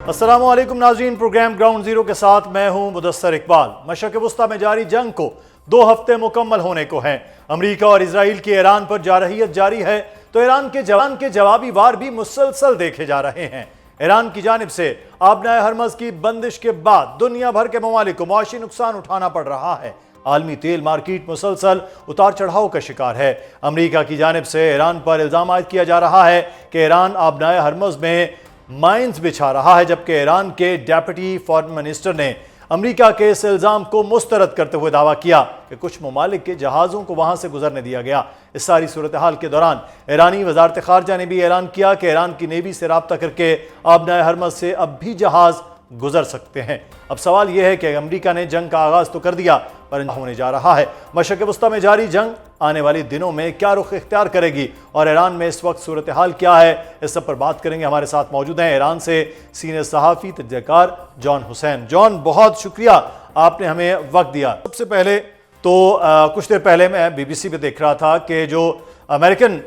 अस्सलामुअलैकुम नाज़रीन, programme ground zero के साथ मैं हूं मुदस्सर इकबाल। मशरक़ वस्ता में जारी जंग को 2 हफ्ते मुकम्मल होने को हैं। अमरीका और इसराइल की ईरान पर जारहियत जारी है तो ईरान के जवाबी वार भी मुसलसल देखे जा रहे हैं। ईरान की जानिब से आबनाए हरमज़ की बंदिश के बाद दुनिया भर के ममालिक को मुआशी नुकसान उठाना पड़ रहा है। आलमी तेल मार्केट मुसलसल उतार चढ़ाव का शिकार है। अमरीका की जानिब से ईरान पर इल्ज़ाम आयद किया जा रहा है कि ईरान आबनाए हरमज़ में माइंस बिछा रहा है, जबकि ईरान के डेप्यूटी फॉरेन मिनिस्टर ने अमेरिका के इस इल्ज़ाम को मुस्तरद करते हुए दावा किया कि कुछ ममालिक के जहाज़ों को वहां से गुजरने दिया गया। इस सारी सूरत हाल के दौरान ईरानी वजारत खारजा ने भी ऐलान किया कि ईरान की नेवी से रब्ता करके आबनाए हरमज़ से अब भी जहाज़ गुजर सकते हैं। अब सवाल यह है कि अमेरिका ने जंग का आगाज़ तो कर दिया, पर होने जा रहा है। मशरक़ वस्ता में जारी जंग आने वाले दिनों में क्या रुख इख्तियार करेगी और ईरान में इस वक्त सूरत हाल क्या है, इस सब पर बात करेंगे। हमारे साथ मौजूद हैं ईरान से सीनियर सहाफ़ी तजज़ियाकार जॉन हुसैन। जॉन, बहुत शुक्रिया, आपने हमें वक्त दिया। सबसे पहले तो कुछ देर पहले मैं BBC पे देख रहा था कि जो अमेरिकन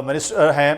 मिनिस्टर हैं,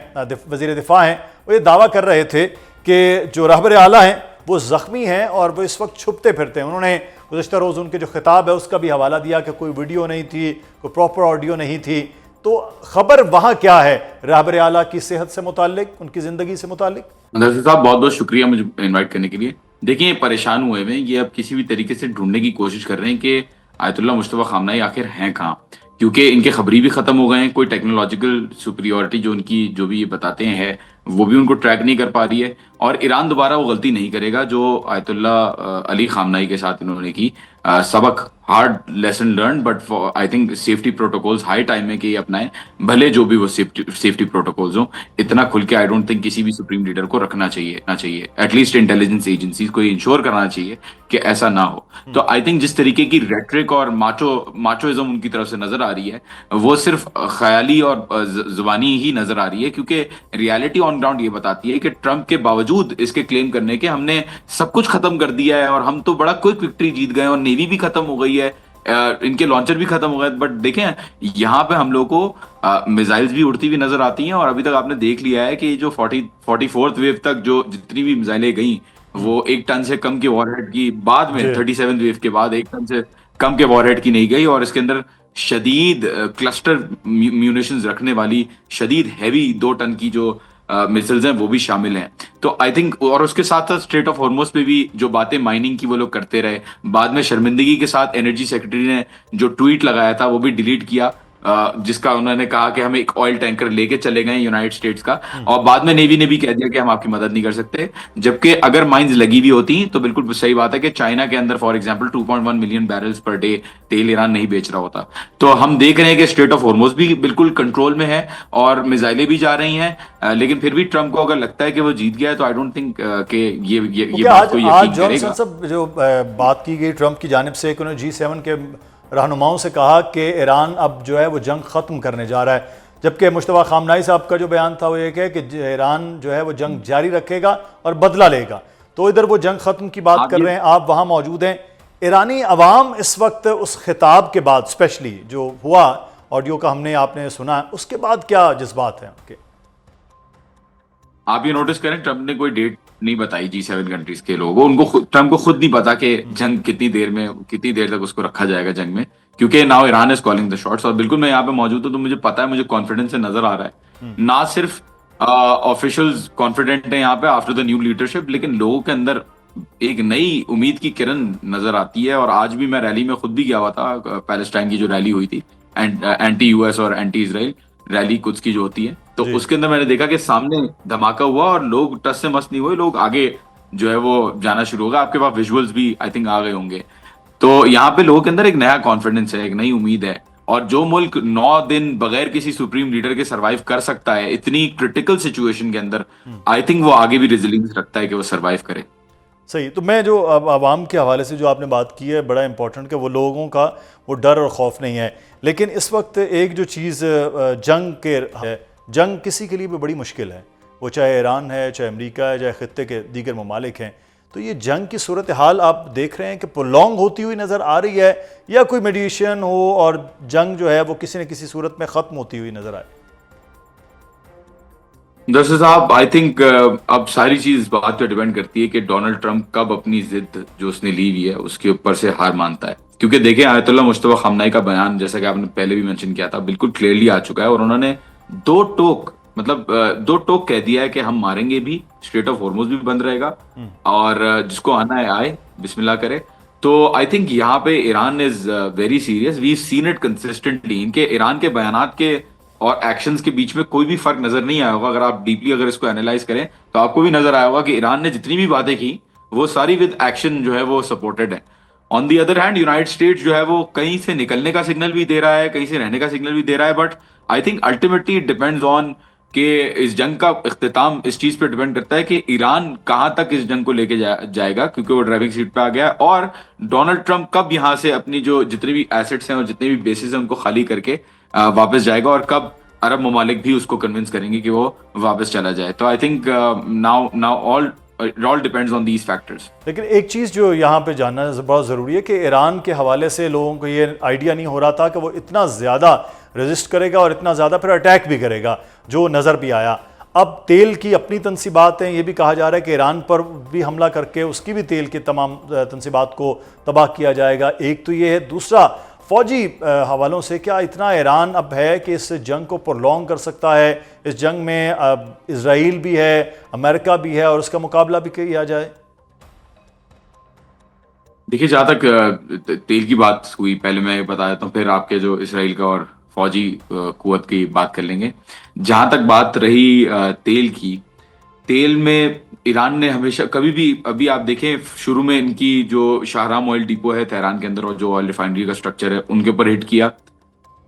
वज़ीर दिफा हैं, वो ये दावा कर रहे थे कि जो रहबर आला हैं वो ज़ख्मी हैं और वो इस वक्त छुपते फिरते हैं। उन्होंने गुज़श्ता रोज़ उनके जो खिताब है उसका भी हवाला दिया कि कोई वीडियो नहीं थी, कोई प्रॉपर ऑडियो नहीं थी। तो खबर वहाँ क्या है रहबर आला की सेहत से मुताल्लिक, उनकी ज़िंदगी से मुताल्लिक? नज़र साहब, बहुत बहुत शुक्रिया मुझे इनवाइट करने के लिए। देखिए, परेशान हुए हुए ये अब किसी भी तरीके से ढूंढने की कोशिश कर रहे हैं कि आयतुल्लाह मुश्तबा खामनाई आखिर हैं कहाँ, क्योंकि इनके खबरी भी खत्म हो गए हैं। कोई टेक्नोलॉजिकल सुपीरियोरिटी जो उनकी जो भी ये बताते हैं वो भी उनको ट्रैक नहीं कर पा रही है। और ईरान दोबारा वो गलती नहीं करेगा जो आयतुल्लाह अली खामनाई के साथ इन्होंने की। सबक hard lesson learn, but I think safety protocols high time है कि ये अपनाएं, भले जो भी वो सेफ्टी प्रोटोकॉल्स हो। इतना खुल के आई डोंट थिंक किसी भी सुप्रीम लीडर को रखना चाहिए। एटलीस्ट इंटेलिजेंस एजेंसीज को इंश्योर करना चाहिए कि ऐसा ना हो। तो आई थिंक जिस तरीके की रेटरिक और माचोइज्म उनकी तरफ से नजर आ रही है वो सिर्फ ख्याली और जुबानी ही नजर आ रही है, क्योंकि रियलिटी ऑन ग्राउंड ये बताती है कि ट्रंप के बावजूद इसके क्लेम करने के हमने सब कुछ खत्म कर दिया है और हम तो बड़ा क्विक विक्ट्री जीत गए और नेवी भी खत्म हो गई है, इनके लॉन्चर भी खत्म हो गए, बट देखें यहाँ पे हम लोग को मिसाइल्स भी उड़ती हुई नजर आती हैं। और अभी तक आपने देख लिया है कि जो 44th वेव तक जो जितनी भी मिसाइलें गई वो 1 टन से कम के वॉरहेड की, बाद में 37th वेव के बाद 1 टन से कम के वॉरहेड की नहीं गई। और इसके अंदर शदीद क्लस्टर म्यूनिशंस रखने वाली शदीद हैवी 2 टन की जो मिसाइल्स हैं वो भी शामिल हैं। तो आई थिंक, और उसके साथ साथ स्ट्रेट ऑफ हॉर्मुज़ पे भी जो बातें माइनिंग की वो लोग करते रहे, बाद में शर्मिंदगी के साथ एनर्जी सेक्रेटरी ने जो ट्वीट लगाया था वो भी डिलीट किया, जिसका उन्होंने कहा कि हम एक ऑयल टैंकर लेके चले गए यूनाइटेड स्टेट्स का, और बाद में नेवी ने भी कह दिया कि हम आपकी मदद नहीं कर सकते। जबकि अगर माइंस लगी भी होती तो बिल्कुल सही बात है कि चाइना के अंदर for example 2.1 million barrels per day तेल ईरान नहीं बेच रहा होता। तो हम देख रहे हैं कि स्ट्रेट ऑफ हॉर्मुज़ भी बिल्कुल कंट्रोल में है और मिसाइलें भी जा रही हैं। लेकिन फिर भी ट्रंप को अगर लगता है कि वो जीत गया है तो आई डोंट थिंक कि ये बात को यकीन करेगा। सब जो बात की गई ट्रंप की जानिब से, उन्होंने G7 के रहनुमाओं से कहा कि ईरान अब जो है वो जंग ख़त्म करने जा रहा है, जबकि मुश्तबा खामनाई साहब का जो बयान था वो ये है कि ईरान जो है वो जंग जारी रखेगा और बदला लेगा। तो इधर वो जंग ख़त्म की बात कर रहे हैं, आप वहाँ मौजूद हैं। ईरानी अवाम इस वक्त उस खिताब के बाद, स्पेशली जो हुआ ऑडियो का हमने आपने सुना, उसके बाद क्या जज्बात हैं आपके? आप ये नोटिस करें, ट्रंप ने कोई डेट नहीं बताई G7 कंट्रीज के लोगों, उनको ट्रंप को खुद नहीं पता कि जंग कितनी देर तक उसको रखा जाएगा जंग में, क्योंकि now Iran is calling the shots. और बिल्कुल मैं यहाँ पे मौजूद हूँ तो मुझे पता है, मुझे कॉन्फिडेंस से नजर आ रहा है, ना सिर्फ ऑफिशियल्स कॉन्फिडेंट है यहाँ पे आफ्टर द न्यू लीडरशिप, लेकिन लोगों के अंदर एक नई उम्मीद की किरण नजर आती है। और आज भी मैं रैली में खुद भी गया हुआ था, पैलेस्टाइन की जो रैली हुई थी, एंटी यूएस और एंटी इसराइल रैली कुछ की जो होती है, तो उसके अंदर मैंने देखा कि सामने धमाका हुआ और लोग टस से मस नहीं हुए, लोग आगे जो है वो जाना शुरू होगा। आपके पास विजुअल्स भी आई थिंक आ गए होंगे। तो यहाँ पे लोगों के अंदर एक नया कॉन्फिडेंस है, एक नई उम्मीद है। और जो मुल्क 9 दिन बगैर किसी सुप्रीम लीडर के सरवाइव कर सकता है इतनी क्रिटिकल सिचुएशन के अंदर, आई थिंक वो आगे भी रेजिलियंस रखता है कि वो सरवाइव करे। सही। तो मैं जो अब आवाम के हवाले से जो आपने बात की है, बड़ा इंपॉर्टेंट कि वो लोगों का वो डर और खौफ नहीं है। लेकिन इस वक्त एक जो चीज़ जंग के है, जंग किसी के लिए भी बड़ी मुश्किल है, वो चाहे ईरान है, चाहे अमेरिका है, चाहे खित्ते के दीगर ममालिक हैं। तो ये जंग की सूरत हाल आप देख रहे हैं कि प्रोलॉन्ग होती हुई नज़र आ रही है, या कोई मेडिएशन हो और जंग जो है वो किसी न किसी सूरत में ख़त्म होती हुई नज़र आए? दरअसल साहब आई थिंक अब सारी चीज इस बात पे डिपेंड करती है कि डोनाल्ड ट्रंप कब अपनी जिद जो उसने ली हुई है उसके ऊपर से हार मानता है। क्योंकि देखिए आयतुल्लाह मुश्तबा खामनाई का बयान जैसा कि आपने पहले भी मेंशन किया था बिल्कुल क्लियरली आ चुका है, और उन्होंने दो टोक मतलब दो टोक कह दिया है कि हम मारेंगे भी, स्ट्रेट ऑफ हॉर्मुज भी बंद रहेगा, और जिसको आना है आए, बिस्मिल्लाह करे। तो आई थिंक यहाँ पे Iran is very serious, we seen it consistently. इनके ईरान के बयानात के और एक्शंस के बीच में कोई भी फर्क नजर नहीं आया होगा। अगर आप डीपली अगर इसको एनालाइज करें तो आपको भी नजर आया होगा कि ईरान ने जितनी भी बातें की वो सारी विद एक्शन जो है वो सपोर्टेड है। On the other hand United states जो है वो कहीं से निकलने का सिग्नल भी दे रहा है, कहीं से रहने का सिग्नल भी दे रहा है, but I think ultimately it depends on कि इस जंग का इख्तिताम इस चीज पे डिपेंड करता है कि ईरान कहां तक इस जंग को लेके जाएगा, क्योंकि वो ड्राइविंग सीट पे आ गया है, और डोनाल्ड ट्रंप कब यहां से अपनी जो जितने भी एसेट्स हैं और जितने भी बेसिस हैं उनको खाली करके वापस जाएगा, और कब अरब ममालिक भी उसको कन्विंस करेंगे कि वो वापस चला जाए। तो I think now now all it all depends on these factors. लेकिन एक चीज़ जो यहाँ पे जानना बहुत ज़रूरी है कि ईरान के हवाले से लोगों को ये आइडिया नहीं हो रहा था कि वो इतना ज़्यादा रेजिस्ट करेगा और इतना ज़्यादा फिर अटैक भी करेगा, जो नज़र भी आया। अब तेल की अपनी तनसीबात हैं, ये भी कहा जा रहा है कि ईरान पर भी हमला करके उसकी भी तेल की तमाम तनसीबात को तबाह किया जाएगा। एक तो ये है, दूसरा फौजी हवालों से क्या इतना ईरान अब है कि इस जंग को प्रोलॉन्ग कर सकता है? इस जंग में इजराइल भी है, अमेरिका भी है, और उसका मुकाबला भी किया जाए। देखिए जहां तक तेल की बात हुई, पहले मैं बता देता हूँ, फिर आपके जो इसराइल का और फौजी कुव्वत की बात कर लेंगे। जहां तक बात रही तेल की, तेल में ईरान ने हमेशा कभी भी, अभी आप देखें शुरू में इनकी जो शाहराम ऑयल डिपो है तेहरान के अंदर और जो ऑयल रिफाइनरी का स्ट्रक्चर है उनके ऊपर हिट किया,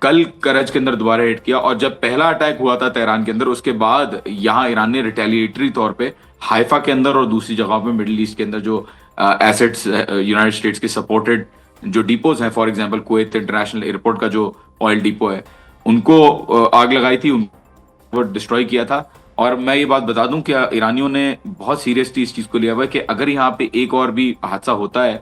कल करज के अंदर दोबारा हिट किया, और जब पहला अटैक हुआ था तेहरान के अंदर उसके बाद यहाँ ईरान ने रिटेलिएटरी तौर पे हाइफा के अंदर और दूसरी जगहों पे मिडिल ईस्ट के अंदर जो एसेट्स यूनाइटेड स्टेट्स के सपोर्टेड जो डिपोज हैं, for example Kuwait international airport का जो ऑयल डिपो है उनको आग लगाई थी, उनको डिस्ट्रॉय किया था। और मैं ये बात बता दूं कि ईरानियों ने बहुत सीरियसली इस चीज को लिया हुआ है कि अगर यहाँ पे एक और भी हादसा होता है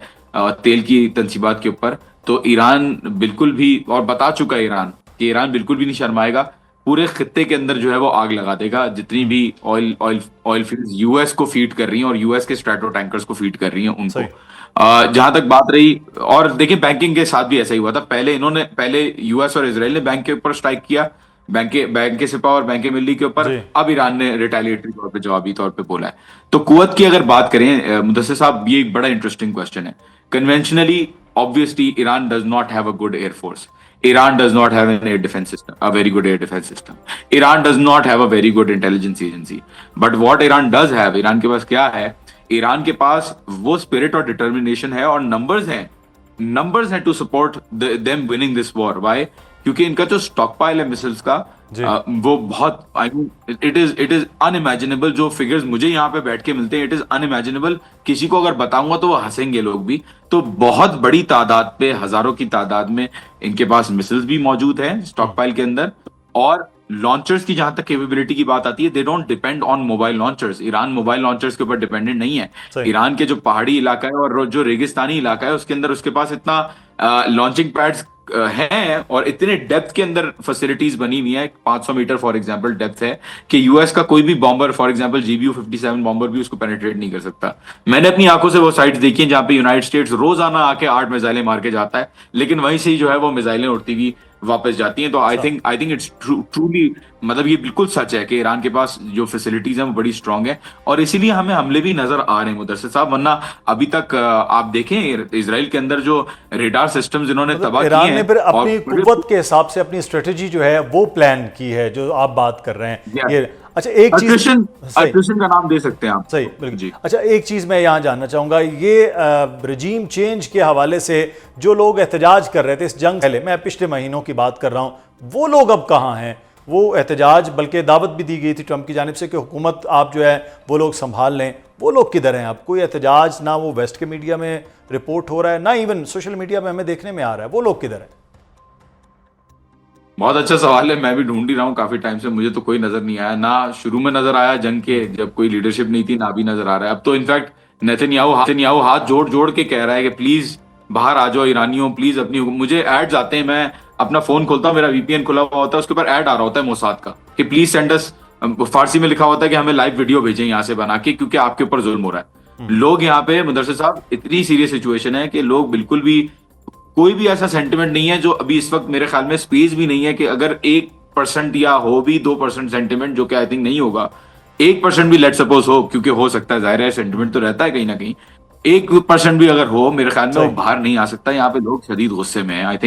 तेल की तनसीबात के ऊपर, तो ईरान बिल्कुल भी, और बता चुका है ईरान कि ईरान बिल्कुल भी नहीं शर्माएगा, पूरे खित्ते के अंदर जो है वो आग लगा देगा जितनी भी oil oil oil fields US को फीड कर रही हैं और यूएस के स्ट्रैटो टैंकर्स को फीड कर रही हैं उनको। जहां तक बात रही, और देखिए बैंकिंग के साथ भी ऐसा ही हुआ था, पहले यूएस और इसराइल ने बैंक के ऊपर स्ट्राइक किया, बैंक के सिपा और बैंक मिल्ली के ऊपर, अब ईरान ने रिटेलिएटरी तौर पे जवाबी तौर पे बोला है। तो कुव्वत की अगर बात करें मुदस्सिर साहब, ये एक बड़ा इंटरेस्टिंग क्वेश्चन है। Conventionally obviously Iran does not have a good air force, Iran does not have an air defense system, a very good air defense system. Iran does not have a very good intelligence agency. But what Iran does have, Iran के पास क्या है? Iran के पास वो spirit और determination है और numbers हैं to support them winning this war. Why? क्योंकि इनका जो स्टॉक पाइल है मिसाइल्स का वो बहुत, I mean it is unimaginable. जो फिगर्स मुझे यहाँ पे बैठ के मिलते हैं, इट इज अनइमेजिनेबल। किसी को अगर बताऊंगा तो वो हंसेंगे लोग भी। तो बहुत बड़ी तादाद पे, हजारों की तादाद में इनके पास मिसाइल्स भी मौजूद है स्टॉक पाइल के अंदर। और लॉन्चर्स की जहां तक कैपेबिलिटी की बात आती है, they don't depend on mobile launchers. Iran mobile launchers के ऊपर डिपेंडेंट नहीं है। ईरान के जो पहाड़ी इलाका है और जो रेगिस्तानी इलाका है उसके अंदर उसके पास इतना लॉन्चिंग पैड्स हैं और इतने डेप्थ के अंदर फैसिलिटीज बनी हुई है, 500 मीटर फॉर एग्जांपल डेप्थ है, कि यूएस का कोई भी bomber, for example GBU-57 bomber भी उसको पेनिट्रेट नहीं कर सकता। मैंने अपनी आंखों से वो साइट्स देखी हैं जहां पे यूनाइटेड स्टेट्स रोजाना आके 8 मिसाइलें मार के जाता है, लेकिन वहीं से ही जो है वो मिसाइलें उड़ती हुई वापस जाती हैं। तो आई थिंक इट्स ट्रूली, मतलब ये बिल्कुल सच है कि ईरान के पास जो फैसिलिटीज हैं वो बड़ी स्ट्रांग है, और इसीलिए हमें हमले भी नजर आ रहे हैं मुदस्सिर साहब। वरना अभी तक आप देखें इजराइल के अंदर जो रेडार सिस्टम्स इन्होंने तबाह किए हैं, फिर अपनी कुव्वत के हिसाब से अपनी स्ट्रेटेजी जो है वो प्लान की है जो आप बात कर रहे हैं। ये अच्छा, एक चीज अट्रिशन का नाम दे सकते हैं आप। सही, बिल्कुल जी। अच्छा, एक चीज मैं यहाँ जानना चाहूंगा, ये रजीम चेंज के हवाले से जो लोग एहतजाज कर रहे थे इस जंग पहले, मैं पिछले महीनों की बात कर रहा हूँ, वो लोग अब कहाँ हैं? वो एहतजाज, बल्कि दावत भी दी गई थी ट्रंप की जानिब से कि हुकूमत आप जो है वो लोग संभाल लें, वो लोग किधर हैं? अब कोई एहतजाज ना वो वेस्ट के मीडिया में रिपोर्ट हो रहा है, ना इवन सोशल मीडिया में हमें देखने में आ रहा है, वो लोग किधर हैं? बहुत अच्छा सवाल है, मैं भी ढूंढ ही रहा हूँ काफी टाइम से, मुझे तो कोई नजर नहीं आया। ना शुरू में नजर आया जंग के जब कोई लीडरशिप नहीं थी, ना भी नजर आ रहा है अब तो। इनफैक्ट नेतन्याहू हाथ जोड़ जोड़ के कह रहा है कि प्लीज बाहर आ जाओ ईरानियों, प्लीज अपनी, मुझे एड्स आते हैं, मैं अपना फोन खोलता हूँ, मेरा VPN खुला हुआ होता है, उसके ऊपर ऐड आ रहा होता है मोसाद का कि प्लीज सेंड अस फारसी में लिखा होता है कि हमें लाइव वीडियो भेजें यहाँ से बना के, क्योंकि आपके ऊपर जुल्म हो रहा है। लोग यहाँ पे, मुदस्सिर साहब, इतनी सीरियस सिचुएशन है कि लोग बिल्कुल भी, कोई भी ऐसा सेंटिमेंट नहीं है जो अभी इस वक्त मेरे ख्याल में स्पेस भी नहीं है कि अगर 1% या हो भी 2% सेंटिमेंट, जो कि आई थिंक नहीं होगा, 1% भी लेट सपोज हो, क्योंकि हो सकता है, जाहिर है सेंटिमेंट तो रहता है कहीं ना कहीं, 1% भी अगर हो, मेरे ख्याल में वो बाहर नहीं आ सकता। यहाँ पे लोग शदीद गुस्से में हैं। आई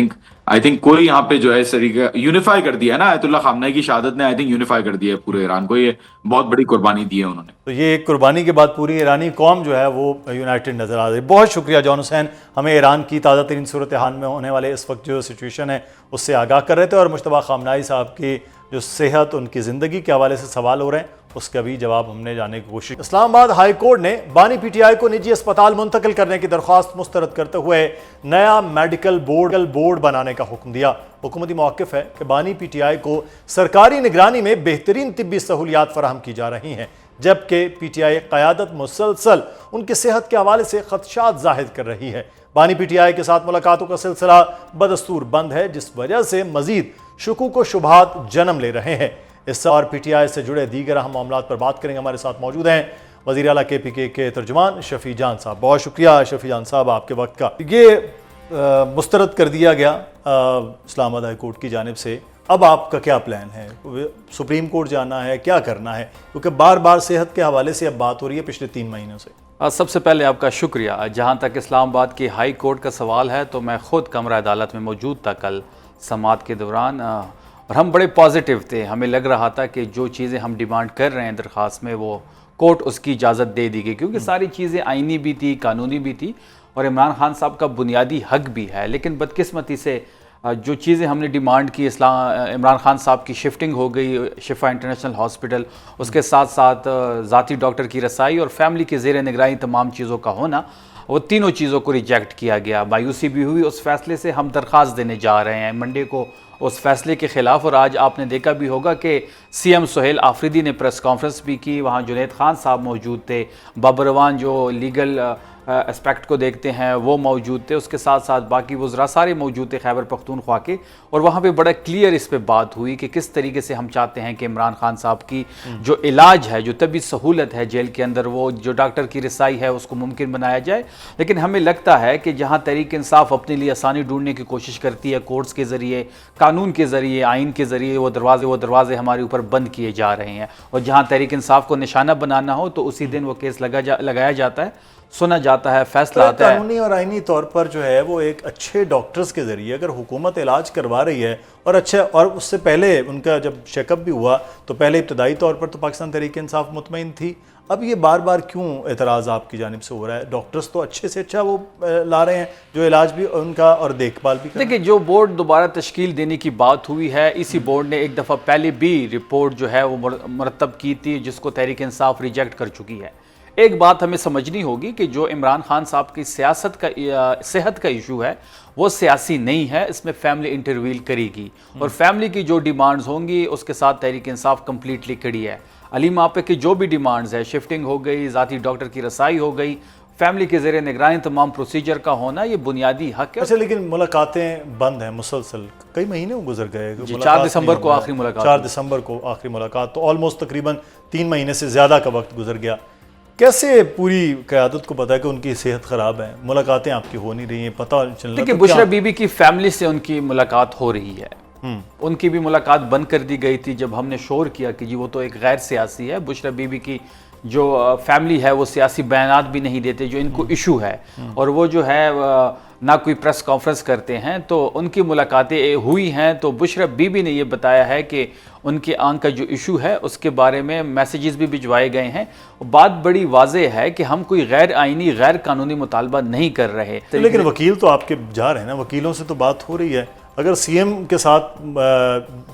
थिंक कोई यहाँ पे जो है इस तरीके यूनिफाई कर दिया है ना, आयतुल्लाह खामनेई की शहादत ने आई थिंक यूनिफाई कर दिया है पूरे ईरान को। ये बहुत बड़ी कुर्बानी दी है उन्होंने। तो ये एक कुर्बानी के बाद पूरी ईरानी कौम जो है वो यूनाइटेड नज़र आ रही है। बहुत शुक्रिया जॉन हुसैन, हमें ईरान की ताज़ा तरीन सूरत हाल में होने वाले इस वक्त जो सिचुएशन है उससे आगाह कर रहे थे, और मुश्तबा खामनेई साहब की जो सेहत, उनकी ज़िंदगी के हवाले से सवाल हो रहे हैं, उसका भी जवाब हमने जानने की कोशिश। इस्लामाबाद हाई कोर्ट ने बानी पीटीआई को निजी अस्पताल मुंतकिल करने की दरख्वास्त मुस्तरद करते हुए नया मेडिकल बोर्ड बनाने का हुक्म दिया। हुकूमती मौक़िफ़ है कि बानी पीटीआई को सरकारी निगरानी में बेहतरीन तिब्बी सहूलियात फराहम की जा रही हैं, जबकि पीटीआई क़यादत मुसलसल उनकी सेहत के हवाले से खदशात जाहिर कर रही है। बानी पीटीआई के साथ मुलाकातों का सिलसिला बदस्तूर बंद है, जिस वजह से मजीद शुकूक व शुबहात जन्म ले रहे हैं। इस और पीटीआई से जुड़े दीगर अहम मामलात पर बात करेंगे। हमारे साथ मौजूद हैं वज़ीर आला KPK के तर्जुमान शफी जान साहब। बहुत शुक्रिया शफी जान साहब आपके वक्त का। ये मुस्तरद कर दिया गया इस्लामाबाद हाई कोर्ट की जानिब से, अब आपका क्या प्लान है? सुप्रीम कोर्ट जाना है, क्या करना है? क्योंकि बार बार सेहत के हवाले से अब बात हो रही है पिछले 3 महीनों से। सबसे पहले आपका शुक्रिया। जहाँ तक इस्लामाबाद की हाई कोर्ट का सवाल है, तो मैं ख़ुद कमरा अदालत में मौजूद था कल समाअत के दौरान, और हम बड़े पॉजिटिव थे। हमें लग रहा था कि जो चीज़ें हम डिमांड कर रहे हैं दरख्वास्त में, वो कोर्ट उसकी इजाज़त दे दी गई, क्योंकि सारी चीज़ें आइनी भी थी, कानूनी भी थी, और इमरान खान साहब का बुनियादी हक भी है। लेकिन बदकिस्मती से जो चीज़ें हमने डिमांड की, इमरान खान साहब की शिफ्टिंग हो गई शिफा इंटरनेशनल हॉस्पिटल, उसके साथ साथ ज़ाती डॉक्टर की रसाई और फैमिली के ज़ेर निगरानी तमाम चीज़ों का होना, वो तीनों चीज़ों को रिजेक्ट किया गया। मायूसी भी हुई। उस फैसले से हम दरख्वास्त देने जा रहे हैं मंडे को उस फैसले के ख़िलाफ़। और आज आपने देखा भी होगा कि CM सुहेल आफरीदी ने प्रेस कॉन्फ्रेंस भी की, वहाँ जुनैद खान साहब मौजूद थे, बाबरवान जो लीगल एस्पेक्ट को देखते हैं वो मौजूद थे, उसके साथ साथ बाकी वज़रा सारे मौजूद थे खैबर पख्तूनख्वा के। और वहाँ पे बड़ा क्लियर इस पे बात हुई कि किस तरीके से हम चाहते हैं कि इमरान खान साहब की जो इलाज है, जो तबी सहूलत है जेल के अंदर, वो जो डॉक्टर की रसाई है उसको मुमकिन बनाया जाए। लेकिन हमें लगता है कि जहाँ तहरीक इंसाफ अपने लिए आसानी ढूंढने की कोशिश करती है, कोर्ट्स के ज़रिए, कानून के ज़रिए, आइन के ज़रिए, वो दरवाजे हमारे ऊपर बंद किए जा रहे हैं। और जहाँ तहरीक इंसाफ को निशाना बनाना हो तो उसी दिन वो केस लगाया जाता है, सुना जाता है, फैसला आता है। कानूनी और आईनी तौर पर जो है वो एक अच्छे डॉक्टर्स के ज़रिए अगर हुकूमत इलाज करवा रही है, और अच्छे, और उससे पहले उनका जब चेकअप भी हुआ तो पहले इब्तदाई तौर पर तो पाकिस्तान तहरीक इंसाफ मुतमईन थी, अब ये बार बार क्यों एतराज़ आपकी जानिब से हो रहा है? डॉक्टर्स तो अच्छे से अच्छा वो ला रहे हैं, जो इलाज भी उनका और देखभाल भी कर रहे हैं। देखिए, जो बोर्ड दोबारा तश्कील देने की बात हुई है, इसी बोर्ड ने एक दफ़ा पहले भी रिपोर्ट जो है वो मुरतब की थी, जिसको तहरीक इंसाफ रिजेक्ट कर चुकी है। एक बात हमें समझनी होगी कि जो इमरान खान साहब की सेहत का इशू है वो सियासी नहीं है, इसमें फैमिली इंटरवील करेगी, और फैमिली की जो डिमांड्स होंगी उसके साथ तहरीक इंसाफ कम्प्लीटली खड़ी है। अली मापे की जो भी डिमांड्स है, शिफ्टिंग हो गई, ज़ाती डॉक्टर की रसाई हो गई, फैमिली के ज़ेरे निगरानी तमाम प्रोसीजर का होना, ये बुनियादी हक है। अच्छा, लेकिन मुलाकातें बंद हैं मुसलसल, कई महीने गुजर गए। 4 दिसंबर को आखिरी मुलाकात, 4 दिसंबर को आखिरी मुलाकात, तो ऑलमोस्ट तकरीबन 3 महीने से ज़्यादा का वक्त गुजर गया। कैसे पूरी क़यादत को पता है कि उनकी सेहत ख़राब है, मुलाकातें आपकी हो नहीं रही हैं, पता चल रहा? देखिए, बुशरा बीबी की फैमिली से उनकी मुलाकात हो रही है। उनकी भी मुलाकात बंद कर दी गई थी जब हमने शोर किया कि जी वो तो एक गैर सियासी है। बुशरा बीबी की जो फैमिली है वो सियासी बयानात भी नहीं देते जो इनको इशू है, और वो जो है ना कोई प्रेस कॉन्फ्रेंस करते हैं। तो उनकी मुलाकातें हुई हैं, तो बुशरा बीबी ने ये बताया है कि उनकी आंख का जो इशू है उसके बारे में मैसेजेस भी भिजवाए गए हैं। बात बड़ी वाज़ेह है कि हम कोई गैर आइनी, गैर कानूनी मुतालबा नहीं कर रहे। लेकिन वकील तो आपके जा रहे हैं ना, वकीलों से तो बात हो रही है। अगर CM के साथ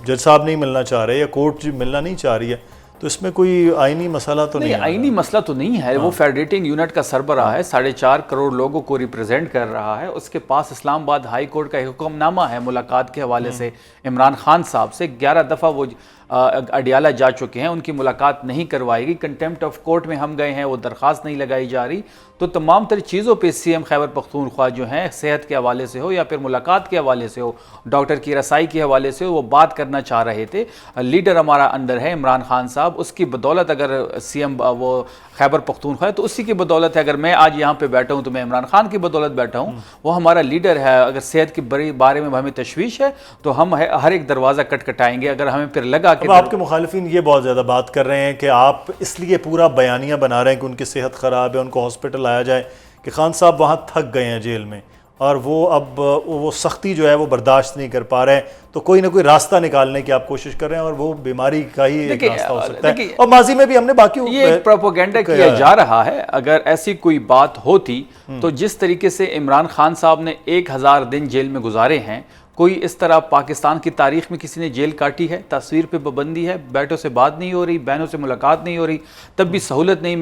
जज साहब नहीं मिलना चाह रहे या कोर्ट मिलना नहीं चाह रही है, तो इसमें कोई आईनी मसला तो नहीं? आईनी मसला तो नहीं है। वो फेडरेटिंग यूनिट का सरबराह है, 4.5 करोड़ लोगों को रिप्रेजेंट कर रहा है। उसके पास इस्लामाबाद हाई कोर्ट का हुक्मनामा है मुलाकात के हवाले से इमरान खान साहब से। 11 दफ़ा वो अडियाला जा चुके हैं, उनकी मुलाकात नहीं करवाएगी। कंटेम्प्ट ऑफ कोर्ट में हम गए हैं, वो दरख्वास्त नहीं लगाई जा रही। तो तमाम तरह चीज़ों पे सीएम खैबर पख्तूनख्वा जो हैं, सेहत के हवाले से हो या फिर मुलाकात के हवाले से हो, डॉक्टर की रसाई के हवाले से हो, वो बात करना चाह रहे थे। लीडर हमारा अंडर है इमरान खान साहब, उसकी बदौलत अगर सीएम वो खैबर पख्तूनख्वा है तो उसी की बदौलत है। अगर मैं आज यहाँ पे बैठा हूँ तो मैं इमरान खान की बदौलत बैठा हूँ, वो हमारा लीडर है। अगर सेहत के बारे में हमें तशवीश है तो हम हर एक दरवाज़ा खटखटाएंगे। अगर हमें फिर लगा कि आपके मुखालिफिन ये बहुत ज़्यादा बात कर रहे हैं कि आप इसलिए पूरा बयानिया बना रहे हैं कि उनकी सेहत ख़राब है, उनको हॉस्पिटल आया जाए, कि खान साहब वहाँ थक गए हैं जेल में और वो अब वो सख्ती जो है वो बर्दाश्त नहीं कर पा रहे हैं, तो कोई ना कोई रास्ता निकालने की आप कोशिश कर रहे हैं और वो बीमारी का ही एक रास्ता हो सकता है। और माजी में भी हमने बाकी ये प्रोपेगेंडा किया जा रहा है। अगर ऐसी कोई बात होती तो जिस तरीके से इमरान खान साहब ने 1000 दिन जेल में गुजारे हैं, कोई इस तरह पाकिस्तान की तारीख में किसी ने जेल काटी है? तस्वीर पे पाबंदी है, बेटों से बात नहीं हो रही, बहनों से मुलाकात नहीं हो रही, तब भी सहूलत नहीं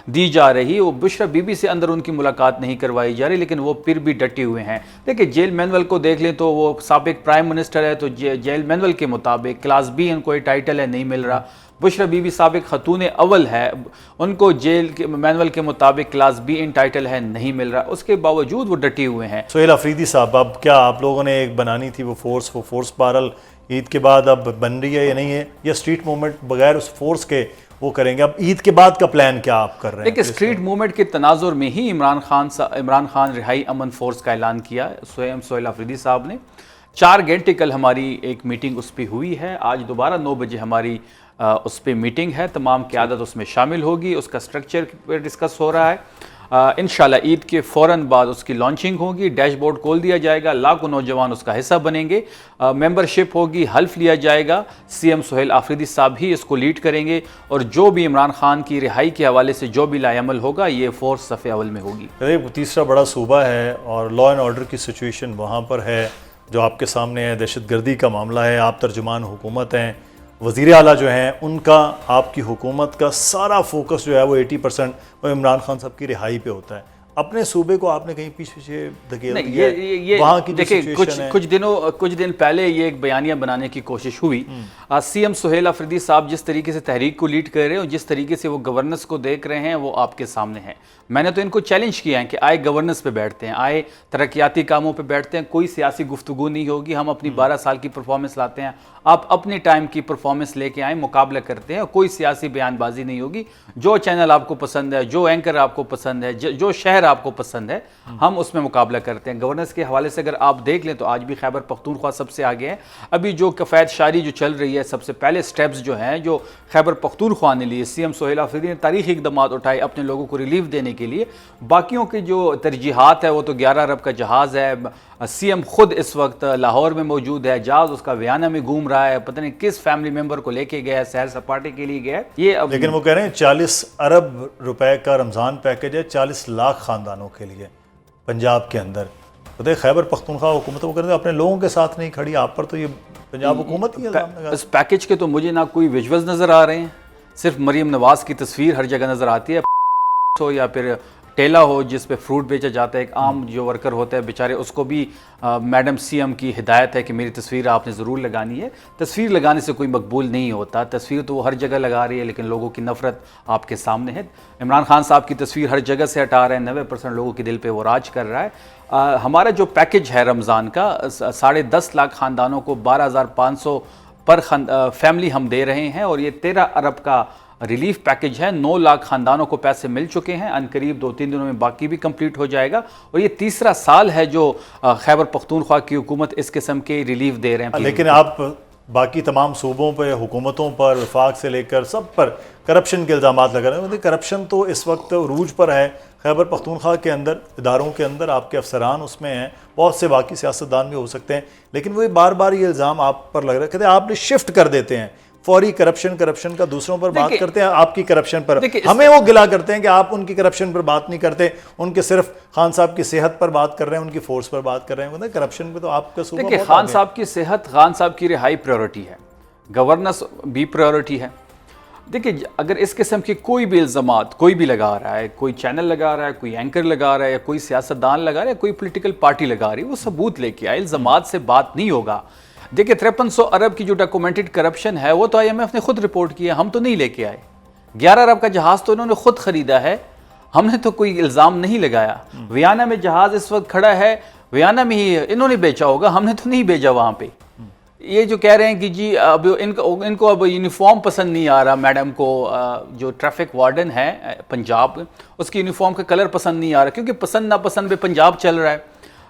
दी जा रही। वो बुशरा बीबी से अंदर उनकी मुलाकात नहीं करवाई जा रही, लेकिन वो फिर भी डटे हुए हैं। देखिए, जेल मैनुअल को देख लें तो वो साबिक प्राइम मिनिस्टर है, तो जेल मैनुअल के मुताबिक क्लास बी इनको ये टाइटल है, नहीं मिल रहा। बुशरा बीबी साबिक खतून अव्वल है, उनको जेल के मैनुअल के मुताबिक क्लास बी इन टाइटल है, नहीं मिल रहा। उसके बावजूद वो डटे हुए हैं। सोहेल अफरीदी साहब, अब क्या आप लोगों ने एक बनानी थी वो फोर्स बहरहाल ईद के बाद अब बन रही है या नहीं है, या स्ट्रीट मूवमेंट बगैर उस फोर्स के वो करेंगे? अब ईद के बाद का प्लान क्या आप कर रहे हैं? देखिए, स्ट्रीट मूवमेंट के तनाजुर में ही इमरान खान रिहाई अमन फोर्स का ऐलान किया स्वयं सोहेल अफरीदी साहब ने। 4 घंटे कल हमारी एक मीटिंग उस पर हुई है। आज दोबारा 9 बजे हमारी उस पर मीटिंग है, तमाम क़यादत उसमें शामिल होगी, उसका स्ट्रक्चर पर डिस्कस हो रहा है। इंशाल्लाह ईद के फ़ौरन बाद उसकी लॉन्चिंग होगी, डैशबोर्ड खोल दिया जाएगा, लाखों नौजवान उसका हिस्सा बनेंगे, मेंबरशिप होगी, हल्फ लिया जाएगा। सीएम सोहेल आफरीदी साहब ही इसको लीड करेंगे और जो भी इमरान खान की रिहाई के हवाले से जो भी लाएअमल होगा, ये फोर्स सफ़े अव्वल में होगी। तीसरा बड़ा सूबा है और लॉ एंड ऑर्डर की सिचुएशन वहाँ पर है जो आपके सामने है, दहशतगर्दी का मामला है, आप तर्जुमान हुकूमत हैं, वज़ीर आला जो हैं उनका, आपकी हुकूमत का सारा फोकस जो है वो 80% वो इमरान खान साहब की रिहाई पे होता है। अपने सूबे को आपने कहीं पीछे धकेल दिया है? वहाँ की देखिए, कुछ दिन पहले ये एक बयानिया बनाने की कोशिश हुई। सीएम सोहेल अफरीदी साहब जिस तरीके से तहरीक को लीड कर रहे हैं और जिस तरीके से वो गवर्नेंस को देख रहे हैं, वो आपके सामने है। मैंने तो इनको चैलेंज किया है कि आए गवर्नेंस पे बैठते हैं, आए तरक्याती कामों पे बैठते हैं, कोई सियासी गुफ्तगू नहीं होगी, हम अपनी 12 साल की परफॉर्मेंस लाते हैं, आप अपने टाइम की परफॉर्मेंस लेके आए, मुकाबला करते हैं, कोई सियासी बयानबाजी नहीं होगी। जो चैनल आपको पसंद है, जो एंकर आपको पसंद है, जो शहर आपको पसंद है, हम उसमें मुकाबला करते हैं। गवर्नेंस के हवाले से अगर आप देख लें तो आज भी खैबर पख्तूनख्वा सबसे आगे है। अभी जो कफ़ायत शारी जो चल रही है, सबसे पहले स्टेप्स जो हैं जो खैबर पख्तूनख्वा ने लिए, सीएम सोहेल अफरीदी ने तारीखी इक़दामात उठाए अपने लोगों को रिलीफ देने के लिए। बाकियों की जो तरजीहात है वो तो 11 अरब का जहाज़ है। सीएम खुद इस वक्त लाहौर में मौजूद है, जहाज उसका वियना में घूम रहा है, पता नहीं किस फैमिली मेंबर को लेके गया है, सैर सपाटे के लिए गया है। ये लेकिन वो कह रहे हैं 40 अरब रुपए का रमज़ान पैकेज है 40 लाख ख़ानदानों के लिए पंजाब के अंदर। तो खैबर पख्तूनख्वा हुकूमत वो कहते हैं अपने लोगों के साथ नहीं खड़ी, आप पर तो ये पंजाब हुकूमत ही है। इस पैकेज के तो मुझे ना कोई विजुअल्स नज़र आ रहे हैं, सिर्फ मरीम नवाज की तस्वीर हर जगह नज़र आती है, हो या फिर ठेला हो जिस पे फ्रूट बेचा जाता है। एक आम जो वर्कर होता है बेचारे, उसको भी मैडम सीएम की हिदायत है कि मेरी तस्वीर आपने ज़रूर लगानी है। तस्वीर लगाने से कोई मकबूल नहीं होता, तस्वीर तो वो हर जगह लगा रही है, लेकिन लोगों की नफ़रत आपके सामने है। इमरान खान साहब की तस्वीर हर जगह से हटा रहे हैं, 90% लोगों के दिल पे वो राज कर रहा है। हमारा जो पैकेज है रमज़ान का, 10.5 लाख ख़ानदानों को 12,500 पर फैमिली हम दे रहे हैं और ये 13 अरब का रिलीफ पैकेज है। 9 लाख ख़ानदानों को पैसे मिल चुके हैं, अनकरीब 2-3 दिनों में बाकी भी कंप्लीट हो जाएगा। और ये तीसरा साल है जो खैबर पख्तूनख्वा की हुकूमत इस किस्म के रिलीफ दे रहे हैं। लेकिन आप बाकी तमाम सूबों पर, हुकूमतों पर, वफाक से लेकर सब पर करप्शन के इल्ज़ाम लगा रहे हैं। करप्शन तो इस वक्त उरूज पर है खैबर पख्तूनख्वा के अंदर, इदारों के अंदर आपके अफसरान उसमें हैं, बहुत से बाकी सियासतदान भी हो सकते हैं, लेकिन वो बार बार ये इल्ज़ाम आप पर लग रहा है। कहते हैं आपने शिफ्ट कर देते हैं फौरी करप्शन का दूसरों पर बात करते हैं, आपकी करप्शन पर हमें वो गिला करते हैं कि आप उनकी करप्शन पर बात नहीं करते, उनके सिर्फ खान साहब की सेहत पर बात कर रहे हैं, उनकी फोर्स पर बात कर रहे हैं। करप्शन पे तो आपका सूबा देखिए, खान साहब की सेहत, खान साहब की रिहाई प्रायोरिटी है, गवर्नेंस भी प्रायोरिटी है। देखिए, अगर इस किस्म के कोई भी इल्ज़ामात कोई भी लगा रहा है, कोई चैनल लगा रहा है, कोई एंकर लगा रहा है, या कोई सियासतदान लगा रहा है, कोई पोलिटिकल पार्टी लगा रही है, वो सबूत लेके आए, इल्ज़ामात से बात नहीं होगा। देखिए 5300 अरब की जो डॉक्यूमेंटेड करप्शन है वो तो IMF ने खुद रिपोर्ट किया, हम तो नहीं लेके आए। 11 अरब का जहाज तो इन्होंने खुद खरीदा है, हमने तो कोई इल्ज़ाम नहीं लगाया। वियना में जहाज इस वक्त खड़ा है, वियना में ही इन्होंने बेचा होगा, हमने तो नहीं भेजा वहां पे। ये जो कह रहे हैं कि जी अब इनको अब यूनिफॉर्म पसंद नहीं आ रहा, मैडम को जो ट्रैफिक वार्डन है पंजाब, उसकी यूनिफॉर्म का कलर पसंद नहीं आ रहा, क्योंकि पसंद नापसंद पे पंजाब चल रहा है,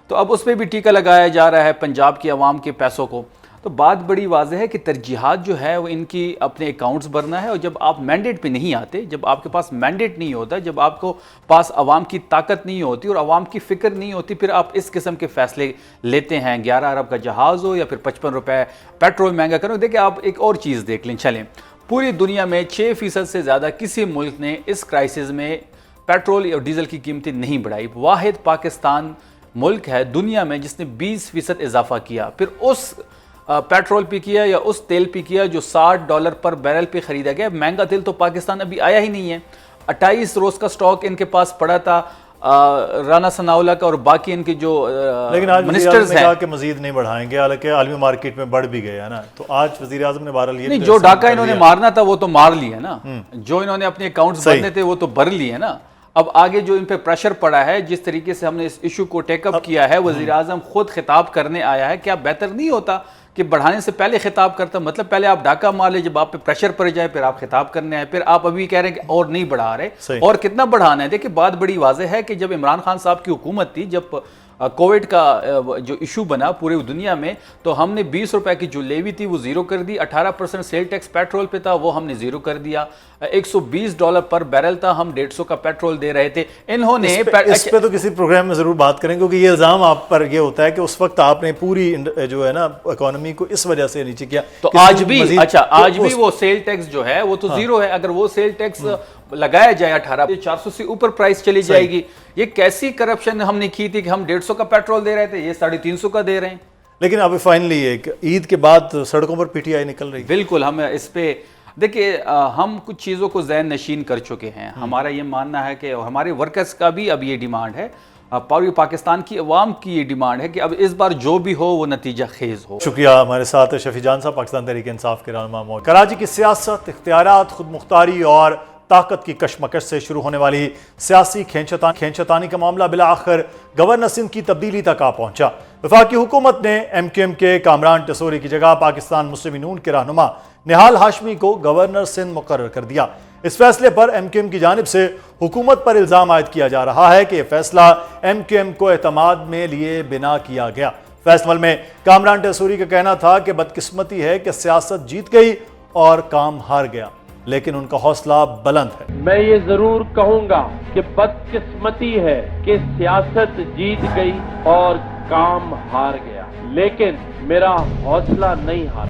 तो अब उस पर भी टीका लगाया जा रहा है पंजाब की आवाम के पैसों को। तो बात बड़ी वाज़ेह है कि तरजीहात जो है वो इनकी अपने अकाउंट्स भरना है, और जब आप मैंडेट पे नहीं आते, जब आपके पास मैंडेट नहीं होता, जब आपको पास आवाम की ताकत नहीं होती और आवाम की फ़िक्र नहीं होती, फिर आप इस किस्म के फ़ैसले लेते हैं। 11 अरब का जहाज़ हो या फिर 55 रुपये पेट्रोल महंगा करो। देखिए आप एक और चीज़ देख लें, चलें पूरी दुनिया में 6% से ज़्यादा किसी मुल्क ने इस क्राइसिस में पेट्रोल और डीज़ल की कीमतें नहीं बढ़ाई। वाहिद पाकिस्तान मुल्क है दुनिया में जिसने 20% इजाफा किया, फिर उस पेट्रोल पे किया या उस तेल पे किया जो $60 पर बैरल पे खरीदा गया। महंगा तेल तो पाकिस्तान अभी आया ही नहीं है। 28 रोज़ का स्टॉक इनके पास पड़ा था राना सनाउल्लाह का और बाकी इनके जो लेकिन आज मिनिस्टर्स हैं कहा कि मजीद नहीं बढ़ाएंगे, हालांकि आलमी मार्केट में बढ़ भी गया है ना। तो आज वजीर आजम ने बहरहाल ये नहीं, जो डाका इन्होंने मारना था वो तो मार लिया ना, जो इन्होंने अपने अकाउंट्स भरने थे वो तो भर लिए ना। अब आगे जो इन पे प्रेशर पड़ा है, जिस तरीके से हमने इस इशू को टेकअप किया है, वजीर आजम खुद खिताब करने आया है। क्या बेहतर नहीं होता कि बढ़ाने से पहले खिताब करता? मतलब पहले आप डाका मार ले, जब आप पे प्रेशर पड़ जाए फिर आप खिताब करने आए, फिर आप अभी कह रहे हैं कि और नहीं बढ़ा रहे, और कितना बढ़ाना है। देखिए बात बड़ी वाज़ेह है कि जब इमरान खान साहब की हुकूमत थी, जब कोविड का जो इशू बना पूरी दुनिया में, तो हमने 20 रुपए की जो लेवी थी वो ज़ीरो कर दी। 18% सेल टैक्स पेट्रोल पे था, वो हमने ज़ीरो कर दिया। $120 पर बैरल था, हम 150 का पेट्रोल दे रहे थे। इन्होंने इस पे तो किसी प्रोग्राम में ज़रूर बात करेंगे, क्योंकि ये इल्ज़ाम आप पर ये होता है कि उस वक्त आपने पूरी जो है ना इकोनॉमी को इस वजह से नीचे किया। तो आज भी आज भी वो सेल टैक्स जो है वो तो ज़ीरो है। अगर वो सेल टैक्स लगाया जाए 18, 400 से ऊपर प्राइस चली जाएगी। ये कैसी करप्शन हमने की थी कि हम 150 का पेट्रोल दे रहे थे, ये 350 का दे रहे हैं। लेकिन अभी फाइनली एक ईद के बाद सड़कों पर PTI निकल रही है। बिल्कुल, हम इस पे देखिए हम कुछ चीज़ों को ज़हन नशीन कर चुके हैं। हमारा ये मानना है कि हमारे वर्कर्स का भी अब ये डिमांड है, पूरी पाकिस्तान की अवाम की ये डिमांड है कि अब इस बार जो भी हो वो नतीजा खेज हो। शुक्रिया। हमारे साथ शफी जान साहब, पाकिस्तान तहरीक इंसाफ के रहनुमा मौजूद। कराची की सियासत, इख्तियारात, खुद मुख्तारी और ताकत की कशमकश से शुरू होने वाली सियासी खेंचतानी का मामला बिला आखिर गवर्नर सिंध की तब्दीली तक आ पहुंचा। वफाकी हुकूमत ने MQM के कामरान टसोरी की जगह पाकिस्तान मुस्लिम नून के रहनुमा निहाल हाशमी को गवर्नर सिंध मुकर्रर कर दिया। इस फैसले पर MQM की जानिब से हुकूमत पर इल्ज़ाम आयद किया जा रहा है कि यह फैसला MQM को एतमाद में लिए बिना किया गया। फैसले में कामरान टसोरी का कहना था कि बदकिस्मती है कि सियासत जीत गई और काम हार गया, लेकिन उनका हौसला बुलंद है। मैं ये जरूर कहूंगा कि बदकिस्मती है कि सियासत जीत गई और काम हार गया, लेकिन मेरा हौसला नहीं हारा।